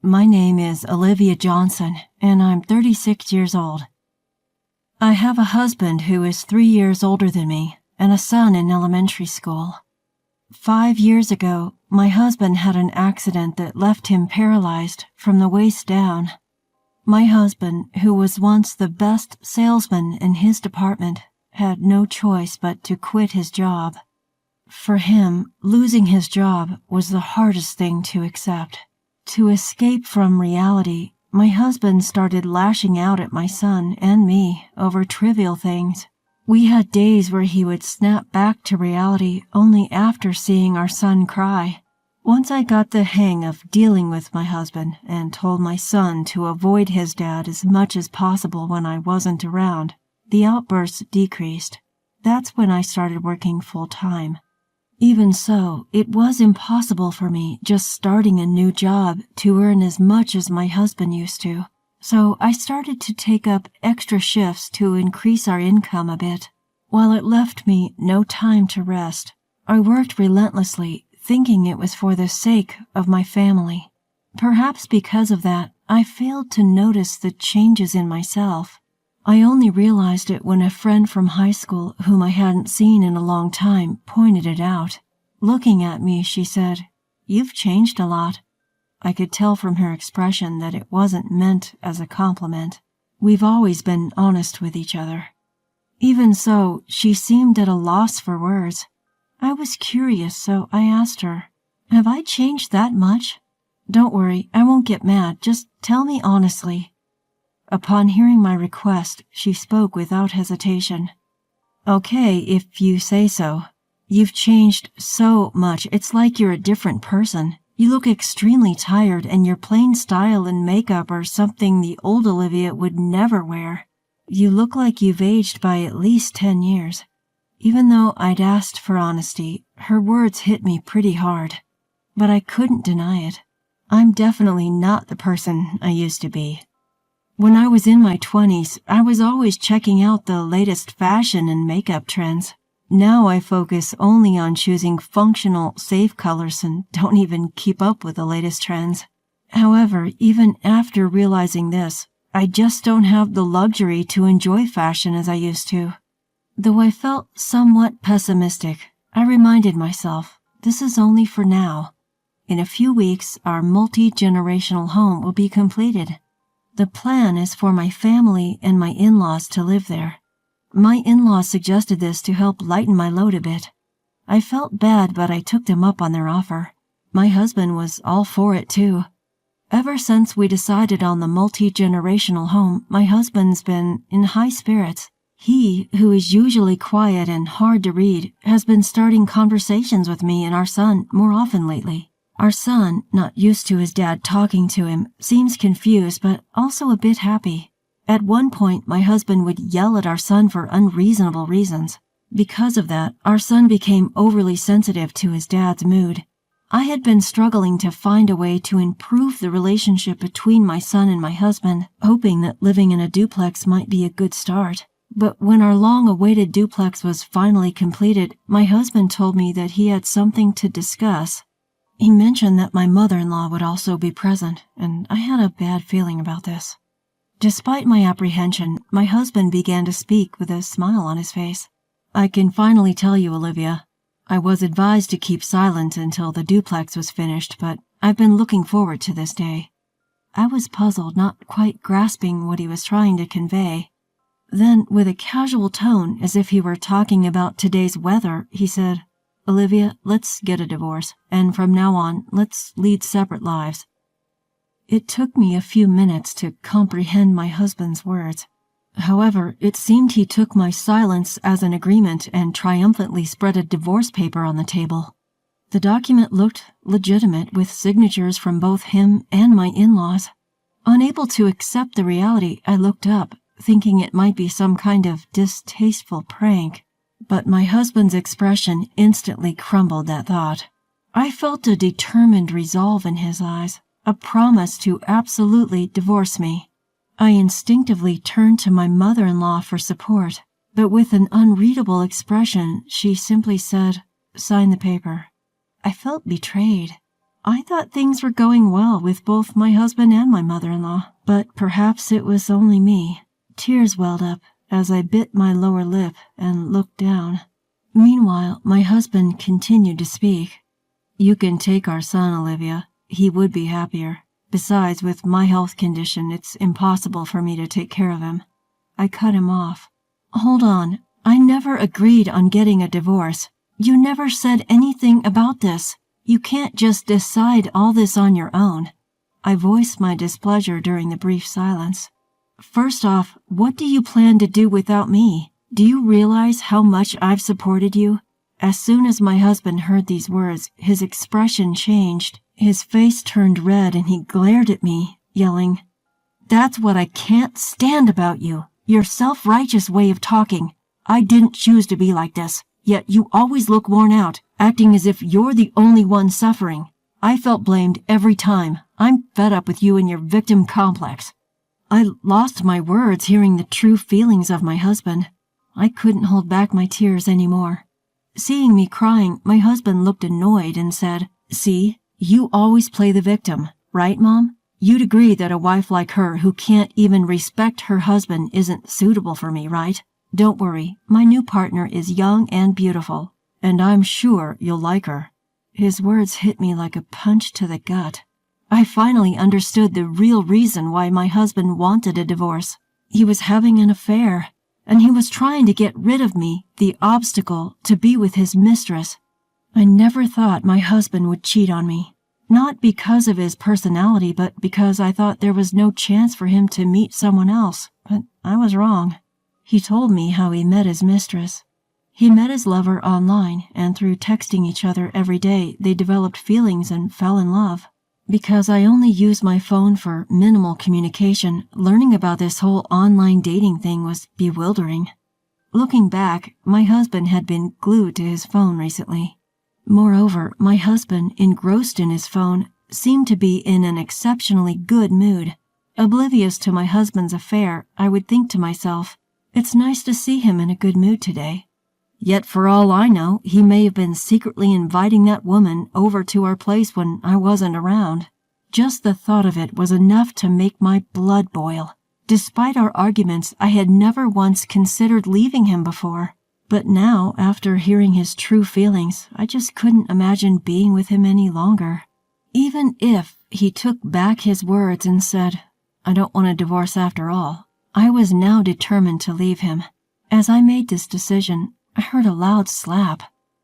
My name is Olivia Johnson, and I'm 36 years old. I have a husband who is 3 years older than me and a son in elementary school. 5 years ago, my husband had an accident that left him paralyzed from the waist down. My husband, who was once the best salesman in his department, had no choice but to quit his job. For him, losing his job was the hardest thing to accept. To escape from reality, my husband started lashing out at my son and me over trivial things. We had days where he would snap back to reality only after seeing our son cry. Once I got the hang of dealing with my husband and told my son to avoid his dad as much as possible when I wasn't around, the outbursts decreased. That's when I started working full-time. Even so, it was impossible for me just starting a new job to earn as much as my husband used to. So I started to take up extra shifts to increase our income a bit. While it left me no time to rest, I worked relentlessly, thinking it was for the sake of my family. Perhaps because of that, I failed to notice the changes in myself. I only realized it when a friend from high school whom I hadn't seen in a long time pointed it out. Looking at me, she said, "You've changed a lot." I could tell from her expression that it wasn't meant as a compliment. We've always been honest with each other. Even so, she seemed at a loss for words. I was curious, so I asked her, "Have I changed that much?" "Don't worry, I won't get mad. Just tell me honestly." Upon hearing my request, she spoke without hesitation. "Okay, if you say so. You've changed so much. It's like you're a different person. You look extremely tired, and your plain style and makeup are something the old Olivia would never wear. You look like you've aged by at least 10 years. Even though I'd asked for honesty, her words hit me pretty hard. But I couldn't deny it. I'm definitely not the person I used to be. When I was in my 20s, I was always checking out the latest fashion and makeup trends. Now I focus only on choosing functional, safe colors and don't even keep up with the latest trends. However, even after realizing this, I just don't have the luxury to enjoy fashion as I used to. Though I felt somewhat pessimistic, I reminded myself, this is only for now. In a few weeks, our multi-generational home will be completed. The plan is for my family and my in-laws to live there. My in-laws suggested this to help lighten my load a bit. I felt bad, but I took them up on their offer. My husband was all for it, too. Ever since we decided on the multi-generational home, my husband's been in high spirits. He, who is usually quiet and hard to read, has been starting conversations with me and our son more often lately. Our son, not used to his dad talking to him, seems confused but also a bit happy. At one point, my husband would yell at our son for unreasonable reasons. Because of that, our son became overly sensitive to his dad's mood. I had been struggling to find a way to improve the relationship between my son and my husband, hoping that living in a duplex might be a good start. But when our long-awaited duplex was finally completed, my husband told me that he had something to discuss. He mentioned that my mother-in-law would also be present, and I had a bad feeling about this. Despite my apprehension, my husband began to speak with a smile on his face. "I can finally tell you, Olivia. I was advised to keep silent until the duplex was finished, but I've been looking forward to this day." I was puzzled, not quite grasping what he was trying to convey. Then, with a casual tone, as if he were talking about today's weather, he said, "Olivia, let's get a divorce, and from now on, let's lead separate lives." It took me a few minutes to comprehend my husband's words. However, it seemed he took my silence as an agreement and triumphantly spread a divorce paper on the table. The document looked legitimate, with signatures from both him and my in-laws. Unable to accept the reality, I looked up, thinking it might be some kind of distasteful prank. But my husband's expression instantly crumbled that thought. I felt a determined resolve in his eyes, a promise to absolutely divorce me. I instinctively turned to my mother-in-law for support, but with an unreadable expression, she simply said, "Sign the paper." I felt betrayed. I thought things were going well with both my husband and my mother-in-law, but perhaps it was only me. Tears welled up as I bit my lower lip and looked down. Meanwhile, my husband continued to speak. "You can take our son, Olivia. He would be happier. Besides, with my health condition, it's impossible for me to take care of him." I cut him off. "Hold on. I never agreed on getting a divorce. You never said anything about this. You can't just decide all this on your own." I voiced my displeasure during the brief silence. "First off, what do you plan to do without me? Do you realize how much I've supported you?" As soon as my husband heard these words, his expression changed. His face turned red and he glared at me, yelling, "That's what I can't stand about you. Your self-righteous way of talking. I didn't choose to be like this, yet you always look worn out, acting as if you're the only one suffering. I felt blamed every time. I'm fed up with you and your victim complex." I lost my words hearing the true feelings of my husband. I couldn't hold back my tears anymore. Seeing me crying, my husband looked annoyed and said, "See, you always play the victim, right, Mom? You'd agree that a wife like her who can't even respect her husband isn't suitable for me, right? Don't worry, my new partner is young and beautiful, and I'm sure you'll like her." His words hit me like a punch to the gut. I finally understood the real reason why my husband wanted a divorce. He was having an affair, and he was trying to get rid of me, the obstacle to be with his mistress. I never thought my husband would cheat on me. Not because of his personality, but because I thought there was no chance for him to meet someone else. But I was wrong. He told me how he met his mistress. He met his lover online, and through texting each other every day, they developed feelings and fell in love. Because I only use my phone for minimal communication, learning about this whole online dating thing was bewildering. Looking back, my husband had been glued to his phone recently. Moreover, my husband, engrossed in his phone, seemed to be in an exceptionally good mood. Oblivious to my husband's affair, I would think to myself, "It's nice to see him in a good mood today." Yet for all I know, he may have been secretly inviting that woman over to our place when I wasn't around. Just the thought of it was enough to make my blood boil. Despite our arguments, I had never once considered leaving him before. But now, after hearing his true feelings, I just couldn't imagine being with him any longer. Even if he took back his words and said, "I don't want a divorce after all," I was now determined to leave him. As I made this decision, I heard a loud slap.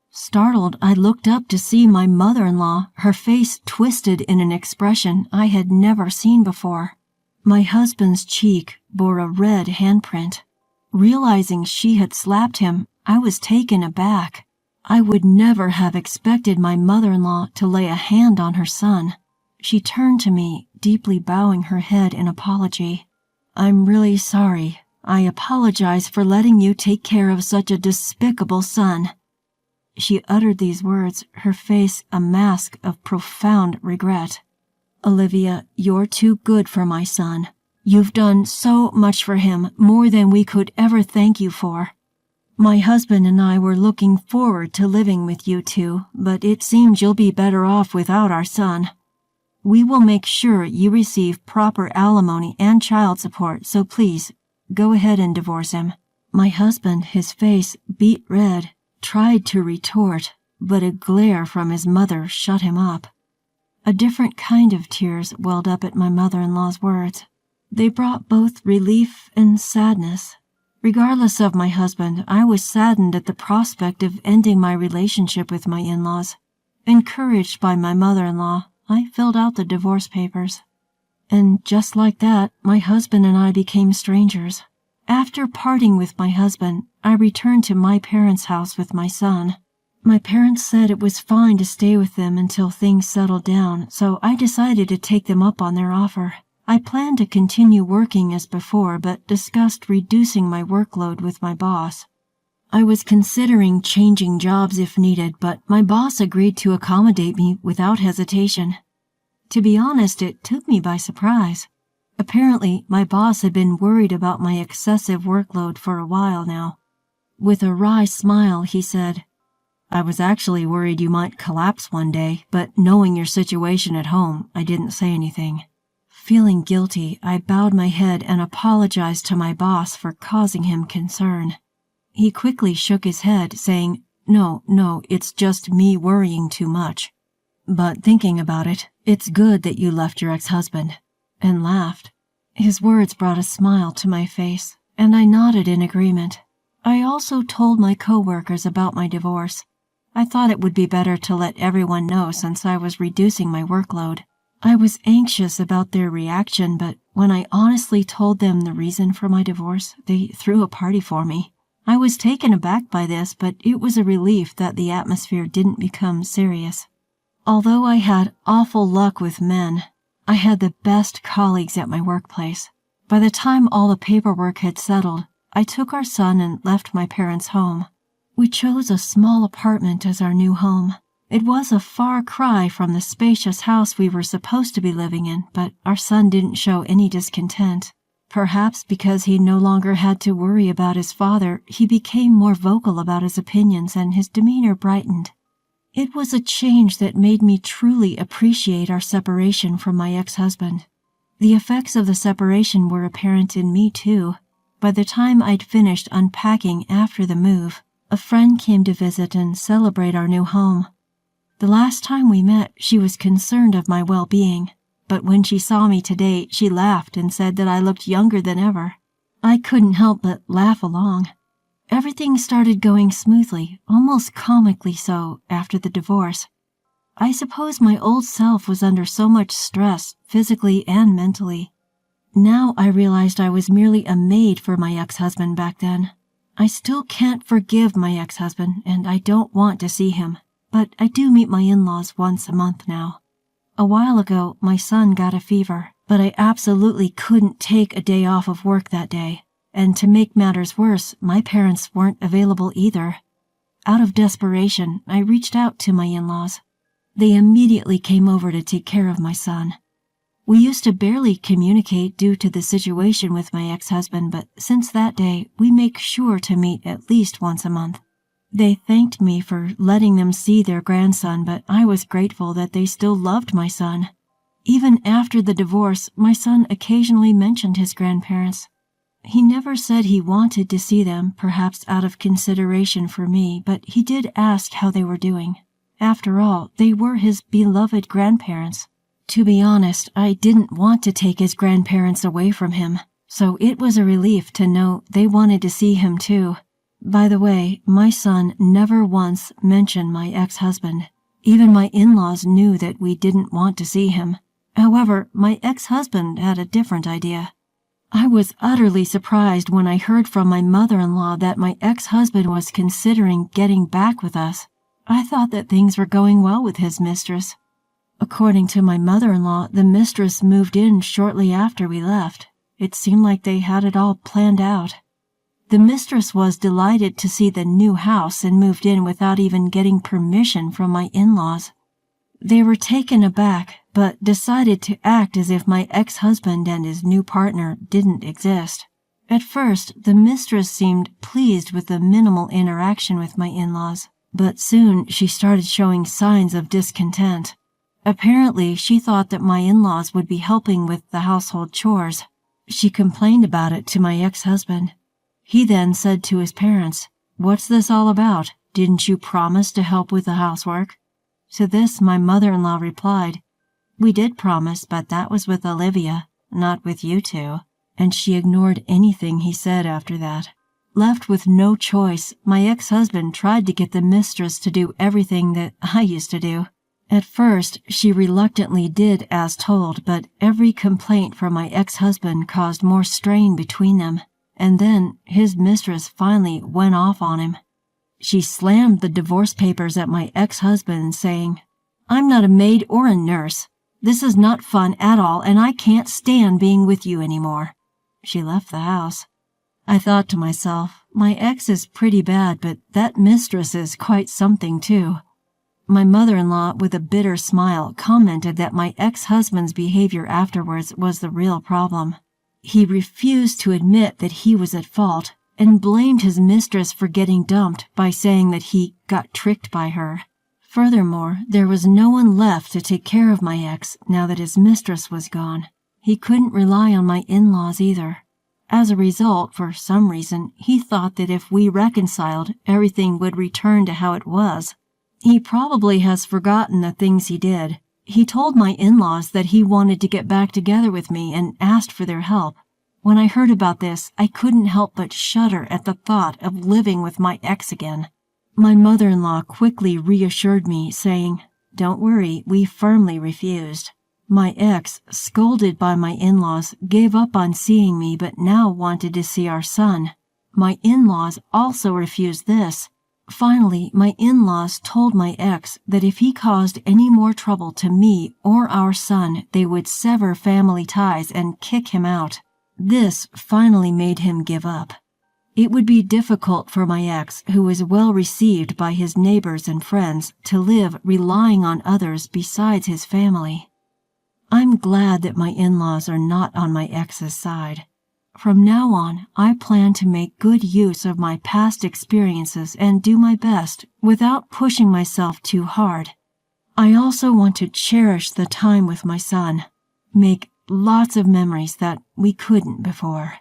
Startled, I looked up to see my mother-in-law, her face twisted in an expression I had never seen before. My husband's cheek bore a red handprint. Realizing she had slapped him, I was taken aback. I would never have expected my mother-in-law to lay a hand on her son. She turned to me, deeply bowing her head in apology. "I'm really sorry. I apologize for letting you take care of such a despicable son." She uttered these words, her face a mask of profound regret. "Olivia, you're too good for my son. You've done so much for him, more than we could ever thank you for. My husband and I were looking forward to living with you two, but it seems you'll be better off without our son. We will make sure you receive proper alimony and child support, so please, go ahead and divorce him." My husband, his face beet red, tried to retort, but a glare from his mother shut him up. A different kind of tears welled up at my mother-in-law's words. They brought both relief and sadness. Regardless of my husband, I was saddened at the prospect of ending my relationship with my in-laws. Encouraged by my mother-in-law, I filled out the divorce papers. And just like that, my husband and I became strangers. After parting with my husband, I returned to my parents' house with my son. My parents said it was fine to stay with them until things settled down, so I decided to take them up on their offer. I planned to continue working as before, but discussed reducing my workload with my boss. I was considering changing jobs if needed, but my boss agreed to accommodate me without hesitation. To be honest, it took me by surprise. Apparently, my boss had been worried about my excessive workload for a while now. With a wry smile, he said, I was actually worried you might collapse one day, but knowing your situation at home, I didn't say anything. Feeling guilty, I bowed my head and apologized to my boss for causing him concern. He quickly shook his head, saying, No, it's just me worrying too much. But thinking about it, it's good that you left your ex-husband," and laughed. His words brought a smile to my face, and I nodded in agreement. I also told my coworkers about my divorce. I thought it would be better to let everyone know since I was reducing my workload. I was anxious about their reaction, but when I honestly told them the reason for my divorce, they threw a party for me. I was taken aback by this, but it was a relief that the atmosphere didn't become serious. Although I had awful luck with men, I had the best colleagues at my workplace. By the time all the paperwork had settled, I took our son and left my parents' home. We chose a small apartment as our new home. It was a far cry from the spacious house we were supposed to be living in, but our son didn't show any discontent. Perhaps because he no longer had to worry about his father, he became more vocal about his opinions and his demeanor brightened. It was a change that made me truly appreciate our separation from my ex-husband. The effects of the separation were apparent in me too. By the time I'd finished unpacking after the move, a friend came to visit and celebrate our new home. The last time we met, she was concerned of my well-being, but when she saw me today, she laughed and said that I looked younger than ever. I couldn't help but laugh along. Everything started going smoothly, almost comically so, after the divorce. I suppose my old self was under so much stress, physically and mentally. Now I realized I was merely a maid for my ex-husband back then. I still can't forgive my ex-husband, and I don't want to see him, but I do meet my in-laws once a month now. A while ago, my son got a fever, but I absolutely couldn't take a day off of work that day. And to make matters worse, my parents weren't available either. Out of desperation, I reached out to my in-laws. They immediately came over to take care of my son. We used to barely communicate due to the situation with my ex-husband, but since that day, we make sure to meet at least once a month. They thanked me for letting them see their grandson, but I was grateful that they still loved my son. Even after the divorce, my son occasionally mentioned his grandparents. He never said he wanted to see them, perhaps out of consideration for me, but he did ask how they were doing. After all, they were his beloved grandparents. To be honest, I didn't want to take his grandparents away from him, so it was a relief to know they wanted to see him too. By the way, my son never once mentioned my ex-husband. Even my in-laws knew that we didn't want to see him. However, my ex-husband had a different idea. I was utterly surprised when I heard from my mother-in-law that my ex-husband was considering getting back with us. I thought that things were going well with his mistress. According to my mother-in-law, the mistress moved in shortly after we left. It seemed like they had it all planned out. The mistress was delighted to see the new house and moved in without even getting permission from my in-laws. They were taken aback, but decided to act as if my ex-husband and his new partner didn't exist. At first, the mistress seemed pleased with the minimal interaction with my in-laws, but soon she started showing signs of discontent. Apparently, she thought that my in-laws would be helping with the household chores. She complained about it to my ex-husband. He then said to his parents, "What's this all about? Didn't you promise to help with the housework?" To this, my mother-in-law replied, "We did promise, but that was with Olivia, not with you two," and she ignored anything he said after that. Left with no choice, my ex-husband tried to get the mistress to do everything that I used to do. At first, she reluctantly did as told, but every complaint from my ex-husband caused more strain between them, and then his mistress finally went off on him. She slammed the divorce papers at my ex-husband, saying, "I'm not a maid or a nurse. This is not fun at all, and I can't stand being with you anymore." She left the house. I thought to myself, my ex is pretty bad, but that mistress is quite something too. My mother-in-law, with a bitter smile, commented that my ex-husband's behavior afterwards was the real problem. He refused to admit that he was at fault, and blamed his mistress for getting dumped by saying that he got tricked by her. Furthermore, there was no one left to take care of my ex now that his mistress was gone. He couldn't rely on my in-laws either. As a result, for some reason, he thought that if we reconciled, everything would return to how it was. He probably has forgotten the things he did. He told my in-laws that he wanted to get back together with me and asked for their help. When I heard about this, I couldn't help but shudder at the thought of living with my ex again. My mother-in-law quickly reassured me, saying, "Don't worry, we firmly refused." My ex, scolded by my in-laws, gave up on seeing me but now wanted to see our son. My in-laws also refused this. Finally, my in-laws told my ex that if he caused any more trouble to me or our son, they would sever family ties and kick him out. This finally made him give up. It would be difficult for my ex, who was well received by his neighbors and friends, to live relying on others besides his family. I'm glad that my in-laws are not on my ex's side. From now on, I plan to make good use of my past experiences and do my best without pushing myself too hard. I also want to cherish the time with my son, make lots of memories that we couldn't before.